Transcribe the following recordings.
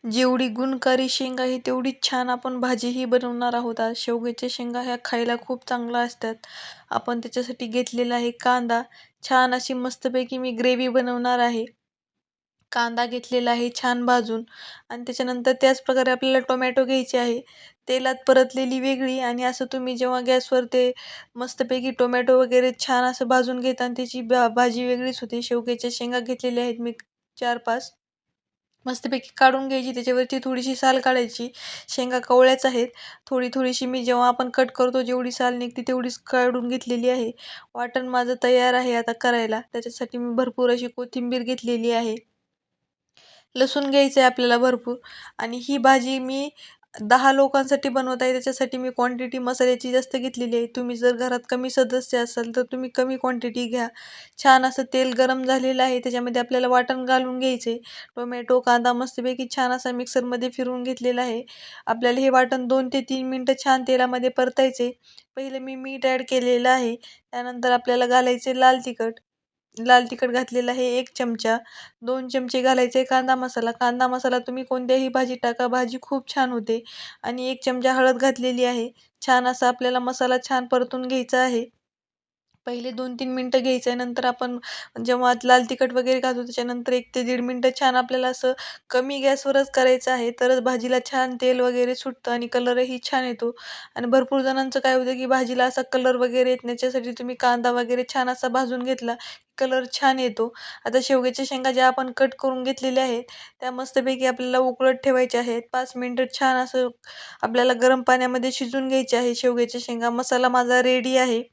जेवढी गुणकारी शेंगा आहे तेवढीच छान आपण भाजीही बनवणार आहोत आज. शेवग्याच्या शेंगा ह्या खायला खूप चांगल्या असतात. आपण त्याच्यासाठी घेतलेला आहे कांदा. छान अशी मस्तपैकी मी ग्रेव्ही बनवणार आहे. कांदा घेतलेला आहे छान भाजून आणि त्याच्यानंतर त्याच प्रकारे आपल्याला टोमॅटो घ्यायचे आहे. तेलात परतलेली वेगळी आणि असं तुम्ही जेव्हा गॅसवर ते मस्तपैकी टोमॅटो वगैरे छान असं भाजून घेता आणि त्याची भाजी वेगळीच होते. शेवग्याच्या शेंगा घेतलेल्या आहेत मी 4-5 मस्तपैकी काढून घ्यायची. त्याच्यावरची थोडीशी साल काढायची. शेंगा कवळ्याच आहेत. थोडी-थोडीशी मी जेव्हा आपण कट करतो जेवढी साल निघते तेवढीच काढून घेतलेली आहे. वाटण माझं तयार आहे आता करायला. त्याच्यासाठी मी भरपूर अशी कोथिंबीर घेतलेली आहे. लसूण घ्यायचं आहे आपल्याला भरपूर आणि ही भाजी मी 10 लोकांसाठी बनवत आहे. त्याच्यासाठी मी क्वांटिटी मसाल्याची जास्त घेतलेली आहे. तुम्ही जर घरात कमी सदस्य असाल तर तुम्ही कमी क्वांटिटी घ्या. छान असं तेल गरम झालेलं आहे. त्याच्यामध्ये आपल्याला वाटण घालून घ्यायचे. टोमॅटो, कांदा मस्तपैकी छान असा मिक्सरमध्ये फिरवून घेतलेला आहे. आपल्याला हे वाटण 2 ते 3 मिनिटं छान तेलामध्ये परतायचे. पहिले मी मीठ ॲड केलेलं आहे. त्यानंतर आपल्याला घालायचे लाल तिखट. लाल तिखट घातलेलं आहे 1 चमचा. 2 चमचे घालायचे कांदा मसाला. कांदा मसाला तुम्ही कोणत्याही भाजीत टाका, भाजी खूप छान होते. आणि 1 चमचा हळद घातलेली आहे. छान असा आपल्याला मसाला छान परतून घ्यायचा आहे. पहिले 2-3 मिनिटं घ्यायचं आहे. नंतर आपण जेव्हा लाल तिखट वगैरे घालू त्याच्यानंतर 1 ते दीड मिनिटं छान आपल्याला असं कमी गॅसवरच करायचं आहे. तरच भाजीला छान तेल वगैरे सुटतं आणि कलरही छान येतो. आणि भरपूर जणांचं काय होतं, की भाजीला असा कलर वगैरे येत नाही. त्याच्यासाठी तुम्ही कांदा वगैरे छान असा भाजून घेतला, कलर छान येतो. आता शेवग्याच्या शेंगा ज्या आपण कट करून घेतलेल्या आहेत, त्या मस्तपैकी आपल्याला उकळत ठेवायच्या आहेत. 5 मिनिटं छान असं आपल्याला गरम पाण्यामध्ये शिजवून घ्यायचे आहे शेवग्याच्या शेंगा. मसाला माझा रेडी आहे.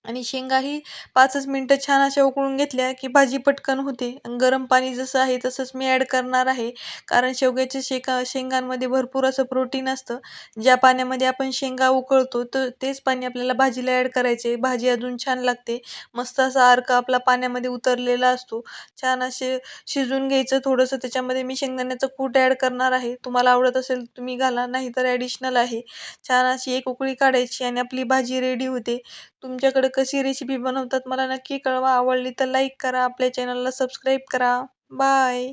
आणि शेंगाही 5च मिनिटं छान अशा उकळून घेतल्या, की भाजी पटकन होते. आणि गरम पाणी जसं आहे तसंच मी ॲड करणार आहे. कारण शेवग्याच्या शेंगांमध्ये भरपूर असं प्रोटीन असतं. ज्या पाण्यामध्ये आपण शेंगा उकळतो तर तेच पाणी आपल्याला भाजीला ॲड करायचे. भाजी अजून छान लागते. मस्त असा अर्क आपला पाण्यामध्ये उतरलेला असतो. छान असे शिजवून घ्यायचं थोडंसं त्याच्यामध्ये मी शेंगदाण्याचं कूट ॲड करणार आहे. तुम्हाला आवडत असेल तुम्ही घाला, नाहीतर ॲडिशनल आहे. छान अशी एक उकळी काढायची आणि आपली भाजी रेडी होते. तुमच्याकडे कशी रेसिपी बनवतात मला नक्की कळवा. आवडली तर लाईक करा. आपल्या चॅनलला सबस्क्राईब करा. बाय.